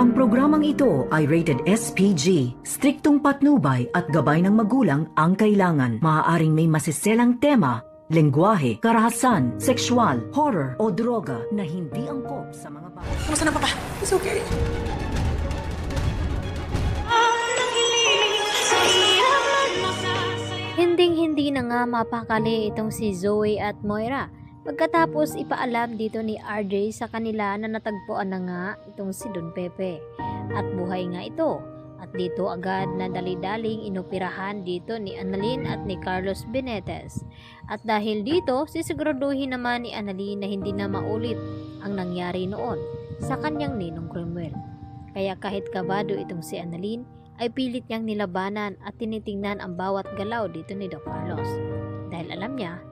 Ang programang ito ay rated SPG. Striktong patnubay at gabay ng magulang ang kailangan. Maaaring may masiselang tema, lengguwahe, karahasan, sexual, horror o droga na hindi angkop sa mga bata. Kumusta na, Papa? It's okay. Hinding-hindi na nga mapakali itong si Zoe at Moira pagkatapos ipaalam dito ni RJ sa kanila na natagpuan na nga itong si Don Pepe at buhay nga ito. At dito agad na dali-daling inoperahan dito ni Annalyn at ni Carlos Benitez. At dahil dito, sisiguraduhin naman ni Annalyn na hindi na maulit ang nangyari noon sa kanyang ninong Cromwell. Kaya kahit kabado itong si Annalyn, ay pilit niyang nilabanan at tinitingnan ang bawat galaw dito ni Don Carlos. Dahil alam niya,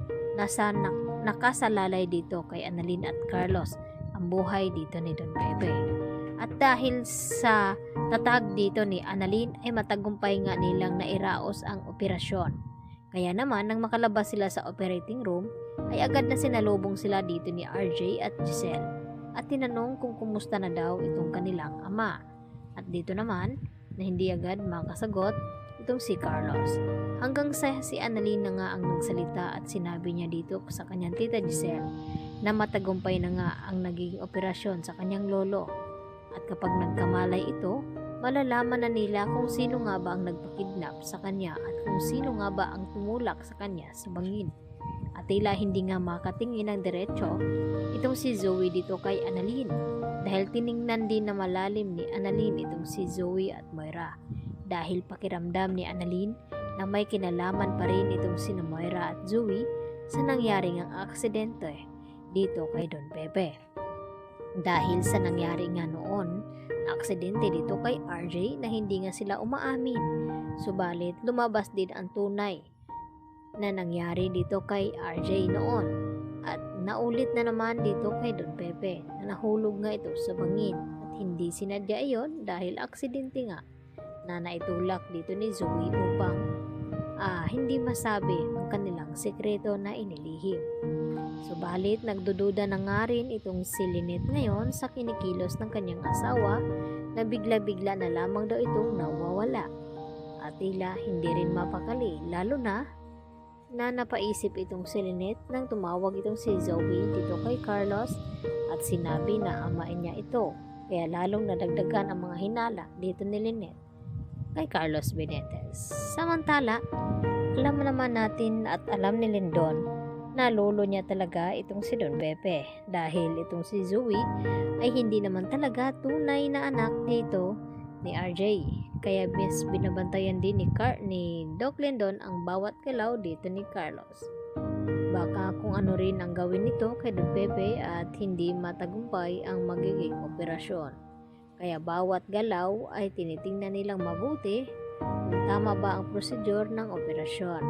nakasalalay dito kay Annalyn at Carlos ang buhay dito ni Don Pepe. At dahil sa tatag dito ni Annalyn ay matagumpay nga nilang nairaos ang operasyon. Kaya naman nang makalabas sila sa operating room ay agad na sinalubong sila dito ni RJ at Giselle at tinanong kung kumusta na daw itong kanilang ama. At dito naman na hindi agad makasagot itong si Carlos. Hanggang sa si Annalyn na nga ang nagsalita at sinabi niya dito sa kanyang tita Giselle na matagumpay na nga ang naging operasyon sa kanyang lolo. At kapag nagkamalay ito, malalaman na nila kung sino nga ba ang nagpakidnap sa kanya at kung sino nga ba ang tumulak sa kanya sa bangin. At tila hindi nga makatingin ng diretso itong si Zoe dito kay Annalyn dahil tiningnan din na malalim ni Annalyn itong si Zoe at Moira dahil pakiramdam ni Annalyn na may kinalaman pa rin itong si Moira at Zoe sa nangyaring ang aksidente dito kay Don Pepe. Dahil sa nangyari nga noon na aksidente dito kay RJ na hindi nga sila umaamin. Subalit lumabas din ang tunay na nangyari dito kay RJ noon. At naulit na naman dito kay Don Pepe na nahulog nga ito sa bangin. At hindi sinadya iyon dahil aksidente nga na naitulak dito ni Zoe upang hindi masabi ang kanilang sekreto na inilihim. Subalit nagdududa na nga rin itong si Lynette ngayon sa kinikilos ng kanyang asawa na bigla-bigla na lamang daw itong nawawala. At tila hindi rin mapakali lalo na napaisip itong si Lynette nang tumawag itong si Zoe dito kay Carlos at sinabi na amain niya ito. Kaya lalong nadagdagan ang mga hinala dito ni Lynette kay Carlos Benitez. Samantala, alam naman natin at alam ni Lindon na lolo niya talaga itong si Don Pepe dahil itong si Zoe ay hindi naman talaga tunay na anak dito ni RJ. Kaya mas binabantayan din ni Doc Lindon ang bawat galaw dito ni Carlos. Baka kung ano rin ang gawin nito kay Don Pepe at hindi matagumpay ang magiging operasyon. Kaya bawat galaw ay tinitingnan nilang mabuti kung tama ba ang prosedur ng operasyon.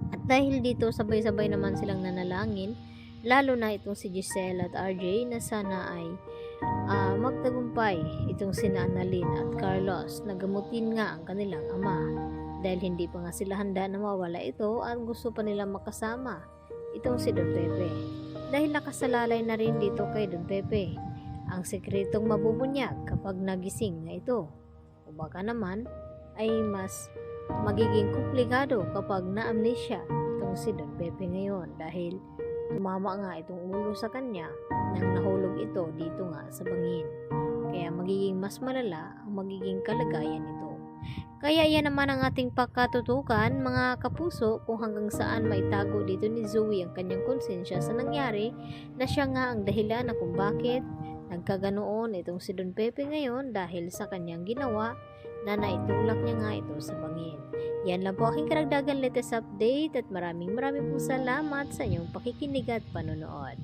At dahil dito sabay-sabay naman silang nanalangin, lalo na itong si Giselle at RJ na sana ay magtagumpay itong sina Annalyn at Carlos na gamutin nga ang kanilang ama dahil hindi pa nga sila handa na mawala ito at gusto pa nilang makasama itong si Don Pepe dahil nakasalalay na rin dito kay Don Pepe ang sekretong mabubunyag kapag nagising na ito o baka naman ay mas magiging komplikado kapag na-amnesia itong si Don Pepe ngayon dahil tumama nga itong ulo sa kanya nang nahulog ito dito nga sa bangin. Kaya magiging mas malala ang magiging kalagayan nito. Kaya yan naman ang ating pagkatutukan mga kapuso kung hanggang saan maitago dito ni Zoe ang kanyang konsensya sa nangyari na siya nga ang dahilan na kung bakit nagkaganoon itong si Don Pepe ngayon dahil sa kanyang ginawa na naitulak niya nga ito sa bangin. Yan lang po aking karagdagan latest update at maraming pong salamat sa inyong pakikinig at panonood.